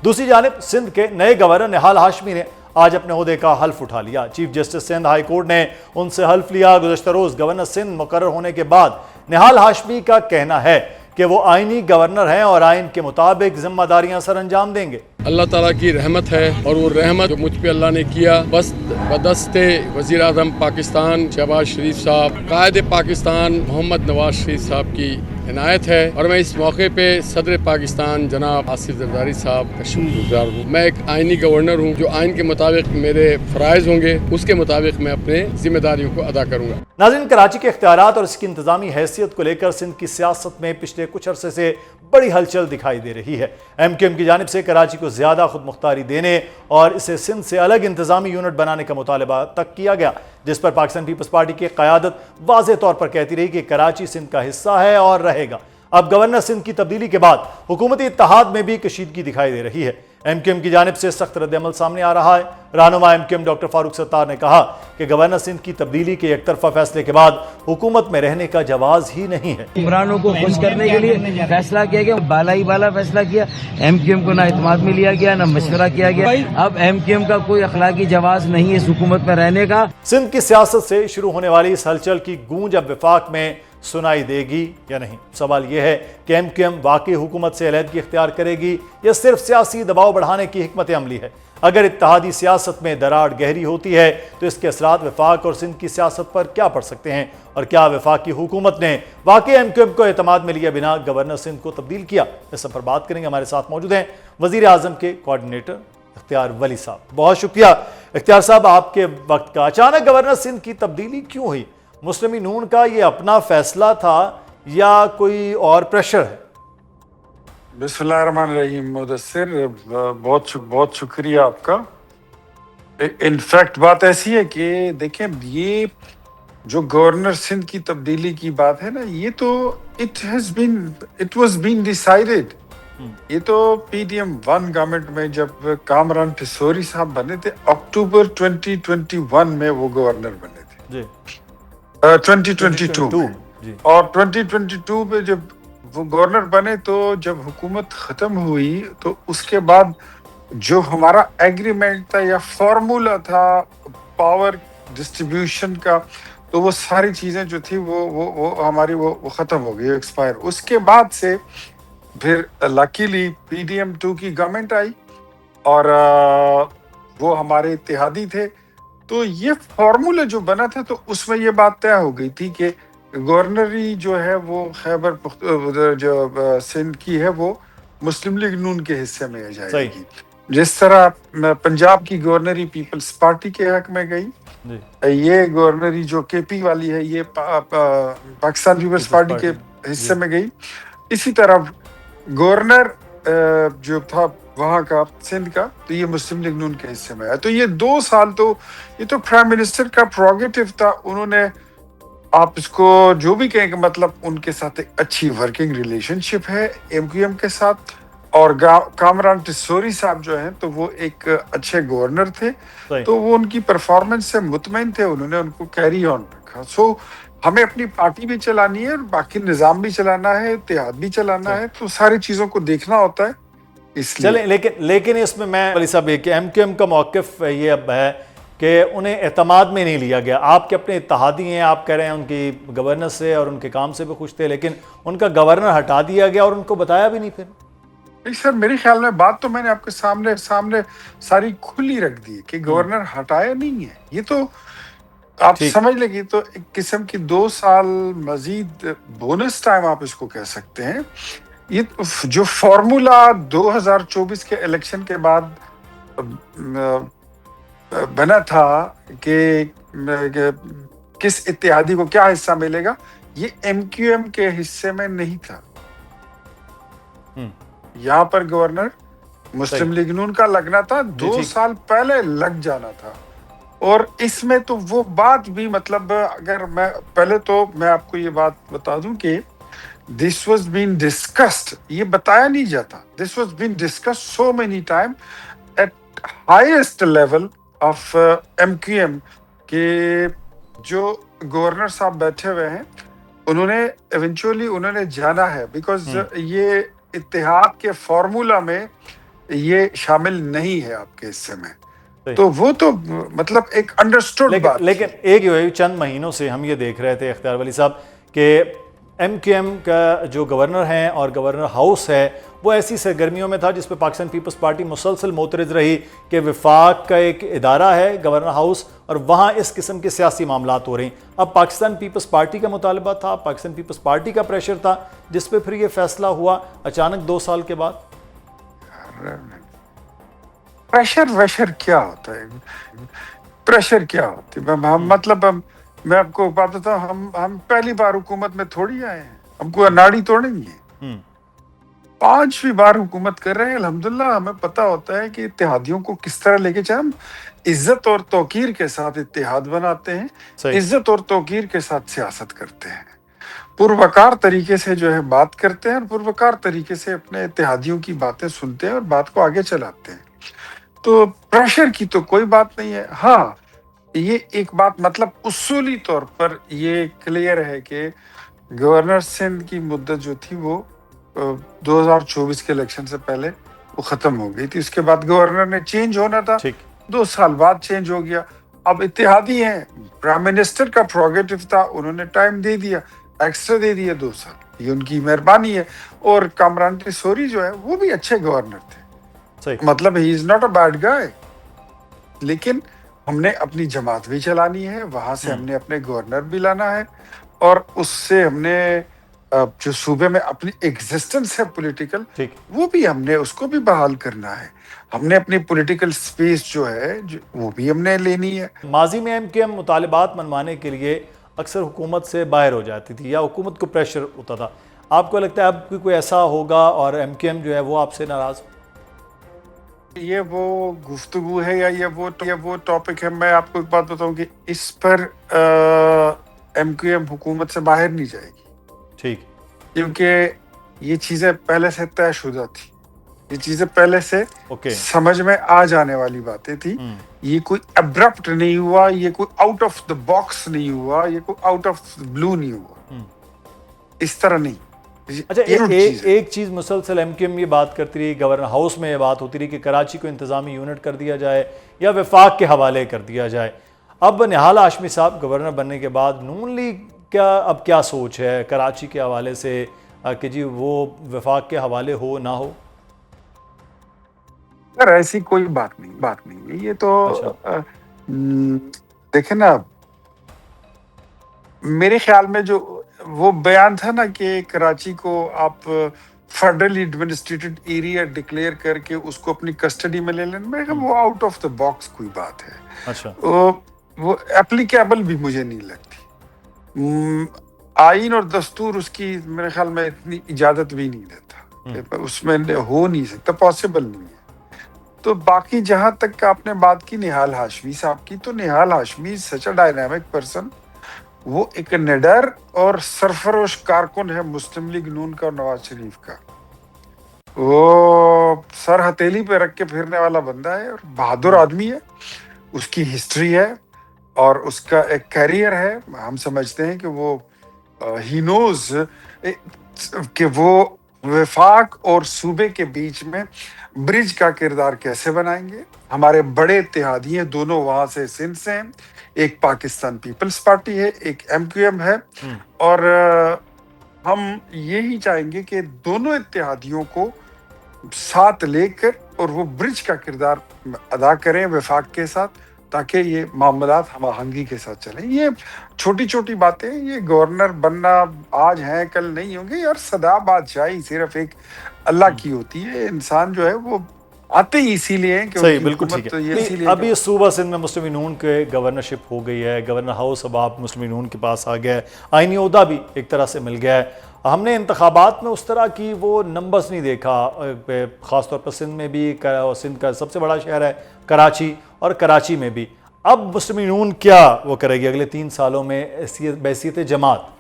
दूसरी जानिब सिंध के नए गवर्नर निहाल हाशमी ने आज अपने ओहदे का हल्फ उठा लिया। Chief justice Sindh high court ने उनसे हल्फ लिया। गुज़श्ता रोज गवर्नर सिंध मुकर्रर होने के बाद निहाल हाशमी का कहना है कि वो आईनी गवर्नर हैं और आइन के मुताबिक जिम्मेदारियां सर अंजाम देंगे। अल्लाह ताला की रहमत है, और वो रहमत जो मुझ पे अल्लाह ने किया, बस बदस्ते वज़ीर आज़म पाकिस्तान शहबाज शरीफ साहब, कायद पाकिस्तान मोहम्मद नवाज शरीफ साहब की इनायत है। और मैं इस मौके पे सदर पाकिस्तान जनाब आसिफ जरदारी साहब का शुक्रगुजार हूँ। मैं एक आइनी गवर्नर हूँ, जो आइन के मुताबिक मेरे फ़राइज़ होंगे उसके मुताबिक मैं अपने जिम्मेदारियों को अदा करूँगा। नाज़रीन, कराची के इख्तियारात और इसकी इंतजामी हैसियत को लेकर सिंध की सियासत में पिछले कुछ अरसे से बड़ी हलचल दिखाई दे रही है। MQM की जानिब से कराची को ज़्यादा खुद मुख्तारी देने और इसे सिंध से अलग इंतजामी यूनिट बनाने का मुतालबा तक किया गया, जिस पर पाकिस्तान पीपल्स पार्टी की क़यादत वाज़ेह तौर पर कहती रही कि कराची सिंध का हिस्सा है और रहेगा। अब गवर्नर सिंध की तब्दीली के बाद हुकूमती इत्तेहाद में भी कशीदगी दिखाई दे रही है। MQM की जानिब से सख्त रद्द-ए-अमल सामने आ रहा है। रहनुमा MQM डॉक्टर फारूक सत्तार ने कहा कि गवर्नर सिंध की तब्दीली के एक तरफा फैसले के बाद हुकूमत में रहने का जवाज ही नहीं है। इमरानों को खुश करने के लिए फैसला किया गया, बाला ही बाला फैसला किया। MQM को ना इत्मीनान में लिया गया, ना मशवरा किया गया। अब MQM का कोई अखलाकी जवाज नहीं है इस हुकूमत में रहने का। सिंध की सियासत से शुरू होने वाली इस हलचल की गूंज अब विफाक में सुनाई देगी या नहीं। सवाल यह है कि MQM वाकई हुकूमत से अलहदगी इख्तियार करेगी या सिर्फ सियासी दबाव बढ़ाने की हिकमत अमली है। अगर इत्तेहादी सियासत में दरार गहरी होती है तो इसके असरात वफाक और सिंध की सियासत पर क्या पड़ सकते हैं, और क्या वफाकी हुकूमत ने वाकई एमक्यूएम को एतमाद में लिया बिना गवर्नर सिंध को तब्दील किया। इस सब पर बात करेंगे। हमारे साथ मौजूद हैं वजीर आजम के कोऑर्डिनेटर इख्तियार वली साहब। बहुत शुक्रिया इख्तियार साहब आपके वक्त का। अचानक गवर्नर सिंध की तब्दीली क्यों हुई? मुस्लिम नून का ये अपना फैसला था या कोई और प्रेशर है? बिस्मिल्लाहिर्रहमानिर्रहीम। मुदस्सिर, बहुत शुक्रिया आपका। इनफैक्ट बात ऐसी है कि देखें, ये जो गवर्नर सिंध की तब्दीली की बात है ना, ये तो इट वाज बीन डिसाइडेड। ये तो PDM 1 गवर्नमेंट में जब कामरान टिसोरी साहब बने थे, अक्टूबर 2021 में वो गवर्नर बने थे जी। 2022 में। जी। और 2022 में जब वो गवर्नर बने तो जब हुकूमत खत्म हुई तो उसके बाद जो हमारा एग्रीमेंट था या फॉर्मूला था पावर डिस्ट्रीब्यूशन का, तो वो सारी चीजें जो थी वो हमारी वो खत्म हो गई, एक्सपायर। उसके बाद से फिर लकीली PDM 2 की गवर्नमेंट आई और वो हमारे इत्तेहादी थे, तो ये फॉर्मूला जो बना था तो उसमें ये बात तय हो गई थी कि गवर्नरी जो है वो खैबर जो सिंध की है वो मुस्लिम लीग नून के हिस्से में आ जाएगी। जिस तरह पंजाब की गवर्नरी पीपल्स पार्टी के हक में गई, ये गवर्नरी जो KP वाली है ये पाकिस्तान पीपल्स पार्टी के हिस्से में गई। इसी तरह गवर्नर जो था वहाँ का सिंध का, तो ये मुस्लिम लीग नून के हिस्से में आया। तो ये 2 साल तो ये तो प्राइम मिनिस्टर का प्रोगेटिव था। उन्होंने, आप इसको जो भी कहें, मतलब उनके साथ एक अच्छी वर्किंग रिलेशनशिप है MQM के साथ। और कामरान टिसोरी साहब जो हैं तो वो एक अच्छे गवर्नर थे, तो वो उनकी परफॉर्मेंस से मुतमईन थे, उन्होंने उनको कैरी ऑन रखा। सो हमें अपनी पार्टी भी चलानी है और बाकी निज़ाम भी चलाना है, इत्तेहाद भी चलाना है, तो सारी चीज़ों को देखना होता है। इसलिए चलें, लेकिन इसमें मैं वली साहब कि MQM का मौक़िफ़ ये अब है कि उन्हें एतमाद में नहीं लिया गया। आपके अपने इत्तेहादी हैं, आप कह रहे हैं उनकी गवर्नर से और उनके काम से भी खुश थे, लेकिन उनका गवर्नर हटा दिया गया और उनको बताया भी नहीं। फिर नहीं सर, मेरे ख्याल में बात तो मैंने आपके सामने सारी खुली रख दी कि गवर्नर हटाया नहीं है। ये तो आप समझ लेंगे, तो एक किस्म की 2 साल मजीद बोनस टाइम आप इसको कह सकते हैं। ये जो फॉर्मूला 2024 के इलेक्शन के बाद बना था कि किस इत्तेहादी को क्या हिस्सा मिलेगा, ये MQM के हिस्से में नहीं था। यहाँ पर गवर्नर मुस्लिम लीग नून का लगना था, 2 साल पहले लग जाना था। और इसमें तो वो बात भी, मतलब अगर मैं आपको ये बात बता दूं कि दिस वाज बीन डिस्कस्ड, ये बताया नहीं जाता। This was been discussed so many time at highest level of MQM के जो गवर्नर साहब बैठे हुए हैं, उन्होंने इवेंचुअली उन्होंने जाना है, बिकॉज ये इत्तेहाद के फॉर्मूला में ये शामिल नहीं है आपके हिस्से में। तो वो तो मतलब एक अंडरस्टूड बात। लेकिन एक चंद महीनों से हम ये देख रहे थे इख्तियार वली साहब कि MQM का जो गवर्नर हैं और गवर्नर हाउस है वो ऐसी सरगर्मियों में था जिस पर पाकिस्तान पीपल्स पार्टी मुसलसल मोतरज़ रही कि वफाक का एक इदारा है गवर्नर हाउस और वहाँ इस किस्म के सियासी मामलात हो रहे हैं। अब पाकिस्तान पीपल्स पार्टी का मुतालबा था, पाकिस्तान पीपल्स पार्टी का प्रेशर था, जिस पे फिर ये फैसला हुआ अचानक 2 साल के बाद। प्रेशर क्या होता है? प्रेशर क्या होती है? मतलब मैं आपको बात बताता हूँ, हम पहली बार हुकूमत में थोड़ी आए हैं, हमको अनाड़ी तोड़नी है। 5वीं बार हुकूमत कर रहे हैं। अल्हम्दुलिल्लाह हमें पता होता है कि इत्तेहादियों को किस तरह लेके चले। हम इज्जत और तौकीर के साथ इत्तेहाद बनाते हैं, इज्जत और तौकीर के साथ सियासत करते हैं, पुरवकार तरीके से जो है बात करते हैं और पुरवकार तरीके से अपने इत्तेहादियों की बातें सुनते हैं और बात को आगे चलाते हैं। तो प्रेशर की तो कोई बात नहीं है। हाँ, ये एक बात मतलब उसूली तौर पर ये क्लियर है कि गवर्नर सिंध की मुद्दत जो थी वो 2024 के इलेक्शन से पहले वो खत्म हो गई थी। उसके बाद गवर्नर ने चेंज होना था, 2 साल बाद चेंज हो गया। अब इत्तेहादी हैं, प्राइम मिनिस्टर का प्रोगेटिव था, उन्होंने टाइम दे दिया, एक्स्ट्रा दे दिया 2 साल, ये उनकी मेहरबानी है। और कामरान टिसोरी जो है वो भी अच्छे गवर्नर थे, मतलब he is not a bad guy. लेकिन हमने अपनी जमात भी चलानी है, वहां से हमने अपने गवर्नर भी लाना है, और उससे हमने जो सूबे में अपनी एग्जिस्टेंस है पॉलिटिकल, ठीक। वो भी हमने उसको भी बहाल करना है। हमने अपनी पॉलिटिकल स्पेस जो है वो भी हमने लेनी है। माजी में एमकेएम मुतालिबात मनवाने के लिए अक्सर हुकूमत से बाहर हो जाती थी या हुकूमत को प्रेशर होता था। आपको लगता है अब कोई ऐसा होगा और एमकेएम जो है वो आपसे नाराज? ये वो गुफ्तगू है या ये वो टॉपिक है। मैं आपको एक बात बताऊं कि इस पर एमकेएम हुकूमत से बाहर नहीं जाएगी, ठीक, क्योंकि ये चीजें पहले से तयशुदा थी, ये चीजें पहले से ओके। समझ में आ जाने वाली बातें थी। ये कोई अब्रप्ट नहीं हुआ, ये कोई आउट ऑफ द बॉक्स नहीं हुआ, ये कोई आउट ऑफ द ब्लू नहीं हुआ, इस तरह नहीं। अच्छा, एक चीज़ मुसलसल एमकेएम ये बात करती रही, गवर्नर हाउस में ये बात होती रही कि कराची को इंतजामी यूनिट कर दिया जाए या वफाक के हवाले कर दिया जाए। अब निहाल हाशमी साहब गवर्नर बनने के बाद नून लीग अब क्या सोच है कराची के हवाले से कि जी वो वफाक के हवाले हो ना हो? सर ऐसी कोई बात नहीं है, ये तो अच्छा। देखे ना, मेरे ख्याल में जो वो बयान था ना कि कराची को आप फेडरली एडमिनिस्ट्रेटेड एरिया डिक्लेयर करके उसको अपनी कस्टडी में ले लेना, मेरे ख्याल वो आउट ऑफ द बॉक्स कोई बात है। अच्छा। वो एप्लीकेबल भी मुझे नहीं लगती। आईन और दस्तूर उसकी मेरे ख्याल में इतनी इजाजत भी नहीं देता, उसमें हो नहीं सकता, पॉसिबल नहीं है। तो बाकी जहां तक आपने बात की निहाल हाशमी साहब की, तो निहाल हाशमी सच अ डायनामिक पर्सन, वो एक निडर और सरफरोश कारकुन है मुस्लिम लीग नून का और नवाज शरीफ का। वो सर हथेली पे रख के फिरने वाला बंदा है और बहादुर आदमी है, उसकी हिस्ट्री है और उसका एक कैरियर है। हम समझते हैं कि वो ही नोज कि वो वफाक और सूबे के बीच में ब्रिज का किरदार कैसे बनाएंगे। हमारे बड़े इत्तेहादी हैं, दोनों वहां से सिंध से हैं, एक पाकिस्तान पीपल्स पार्टी है, एक एमक्यूएम है, और हम यही चाहेंगे कि दोनों इत्तेहादियों को साथ लेकर और वो ब्रिज का किरदार अदा करें वफाक के साथ, ताकि ये मामलात हम आहंगी के साथ चलें। ये छोटी छोटी बातें, ये गवर्नर बनना आज है कल नहीं होंगे यार, सदा बादशाही सिर्फ एक अल्लाह की होती है। इंसान जो है वो आते ही इसीलिए हैं कि सही, बिल्कुल ठीक है। तो ये इसीलिए अभी सूबा सिंध में मुस्लिम नून के गवर्नरशिप हो गई है, गवर्नर हाउस अब आप मुस्लिम नून के पास आ गया है, आईनी ओहदा भी एक तरह से मिल गया है। हमने इंतखाबात में उस तरह की वो नंबर्स नहीं देखा, ख़ासतौर पर सिंध में भी, सिंध का सबसे बड़ा शहर है कराची, और कराची में भी। अब मुस्लिम नून क्या वो करेगी अगले 3 सालों में बैसियत जमात?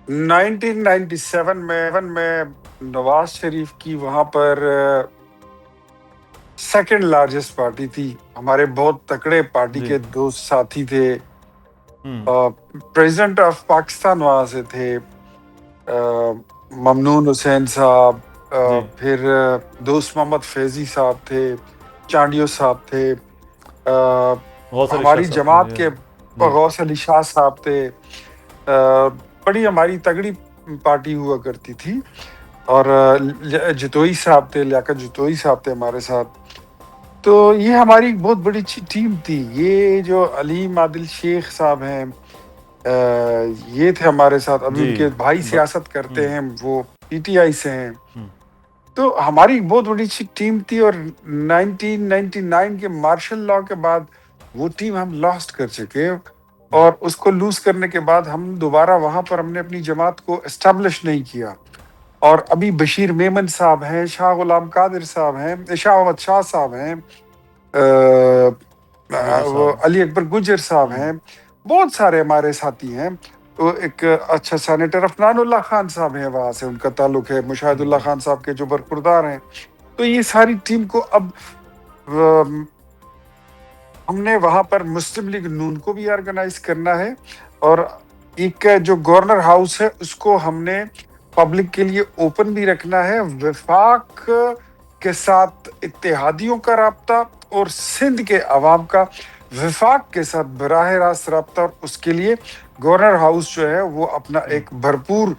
1997 में नवाज शरीफ की वहां पर सेकंड लार्जेस्ट पार्टी थी। हमारे बहुत तकड़े पार्टी के दोस्त साथी थे, प्रेसिडेंट ऑफ पाकिस्तान वहां से थे, ममनून हुसैन साहब, फिर दोस्त मोहम्मद फैजी साहब थे, चांडियो साहब थे, हमारी जमात के गौस अली शाह साहब थे। बड़ी हमारी तगड़ी पार्टी हुआ करती थी, और जतोई साहब थे, लियाकत जतोई साहब थे हमारे साथ। तो ये हमारी बहुत बड़ी टीम थी। ये जो अलीम आदिल शेख साहब हैं, ये थे हमारे साथ। अभी उनके भाई सियासत करते हैं, वो पीटीआई से हैं। तो हमारी बहुत बड़ी टीम थी, और 1999 के मार्शल लॉ के बाद वो टीम हम लॉस्ट कर चुके, और उसको लूज करने के बाद हम दोबारा वहां पर हमने अपनी जमात को एस्टेब्लिश नहीं किया। और अभी बशीर मेमन साहब हैं, शाह गुलाम कादिर साहब हैं, शाह अहमद शाह साहब हैं, वो अली अकबर गुजर साहब हैं, बहुत सारे हमारे साथी हैं। वो एक अच्छा सेनेटर अफनानुल्लाह खान साहब हैं, वहां से उनका ताल्लुक है, मुशाहिदुल्लाह खान साहब के जो बरखुरदार हैं। तो ये सारी टीम को अब हमने वहां पर मुस्लिम लीग नून को भी ऑर्गेनाइज करना है, और एक जो गवर्नर हाउस है उसको हमने पब्लिक के लिए ओपन भी रखना है। वफाक के साथ इत्तेहादियों का राब्ता और सिंध के अवाम का वफाक के साथ बराह रास्त राब्ता, और उसके लिए गवर्नर हाउस जो है वो अपना एक भरपूर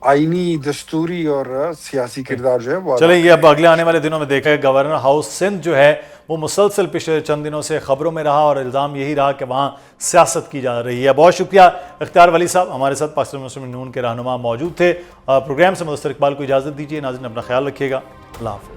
आईनी, दस्तूरी और सियासी किरदार जो है वो चलें, ये अब अगले आने वाले दिनों में देखा है। गवर्नर हाउस सिंध जो है वो मुसलसल पिछले चंद दिनों से खबरों में रहा और इल्ज़ाम यही रहा कि वहाँ सियासत की जा रही है। बहुत शुक्रिया इख्तियार वली साहब, हमारे साथ पाकिस्तान मुस्लिम नून के रहनुमा मौजूद थे। प्रोग्राम से मुदस्सर इकबाल को इजाज़त दीजिए। नाज़रीन, अपना ख्याल रखिएगा। अल्लाह हाफ़िज़।